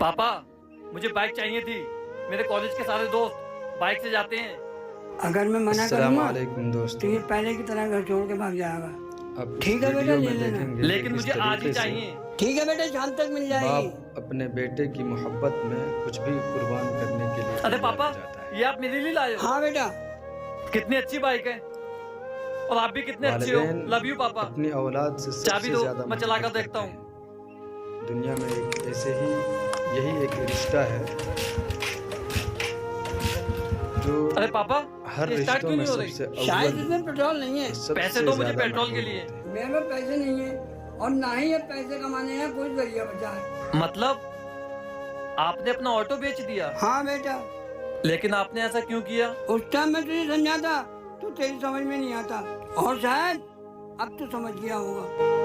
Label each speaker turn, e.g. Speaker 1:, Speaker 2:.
Speaker 1: पापा, मुझे बाइक चाहिए थी। मेरे कॉलेज के सारे दोस्त बाइक से जाते हैं।
Speaker 2: अगर मैं मना
Speaker 3: अस्सलाम
Speaker 2: करूंगा
Speaker 3: वालेकुम
Speaker 2: तो
Speaker 3: दोस्तों।
Speaker 2: ये पहले की तरह घर छोड़ के भाग जाएगा।
Speaker 3: अब
Speaker 2: ठीक है बेटा,
Speaker 3: वीडियो
Speaker 2: ले
Speaker 3: में
Speaker 2: लेना।
Speaker 3: देखेंगे
Speaker 1: लेकिन
Speaker 3: कि
Speaker 1: मुझे
Speaker 3: किस
Speaker 1: आज ही
Speaker 3: तरीके से
Speaker 1: चाहिए।
Speaker 2: ठीक है बेटा, शाम तक मिल जाएगी।
Speaker 3: बाप अपने बेटे की मोहब्बत में कुछ भी कुर्बान करने के लिए
Speaker 1: अरे
Speaker 3: तैयार
Speaker 1: पापा,
Speaker 3: हो जाता है।
Speaker 1: ये आप मेरे लिए लाए हो?
Speaker 2: हाँ बेटा,
Speaker 1: कितनी अच्छी बाइक है और आप भी कितने अच्छे हो।
Speaker 3: वालिदैन
Speaker 1: लव यू पापा।
Speaker 3: अपनी औलाद से
Speaker 1: चाबी
Speaker 3: सबसे
Speaker 1: दो,
Speaker 3: ज्यादा
Speaker 1: मैं चला कर
Speaker 3: मोहब्बत
Speaker 1: देखता
Speaker 3: करते
Speaker 1: हूँ।
Speaker 3: हैं। दुनिया में एक ऐसे ही यही एक रिश्ता है जो
Speaker 1: अरे पापा,
Speaker 3: हर
Speaker 1: ये स्टार्ट
Speaker 3: रिश्तों
Speaker 1: क्यों
Speaker 3: में
Speaker 1: नहीं हो रही?
Speaker 3: सबसे
Speaker 2: शायद
Speaker 3: अव्वल
Speaker 2: इसमें पेट्रोल नहीं है।
Speaker 3: सबसे
Speaker 1: पैसे दो मुझे
Speaker 3: ज्यादा
Speaker 1: पेट्रोल के
Speaker 3: महबूब
Speaker 1: लिए।
Speaker 3: होते हैं।
Speaker 2: मेरे में पैसे नहीं है और ना ही ये पैसे कमाने का कोई जरिया बचा है।
Speaker 1: मतलब आपने अपना ऑटो बेच दिया?
Speaker 2: हाँ बेटा,
Speaker 1: लेकिन आपने ऐसा क्यों किया?
Speaker 2: उस टाइम मैं तुझे समझाता तो तेरी समझ में नहीं आता, और शायद अब तो समझ गया होगा।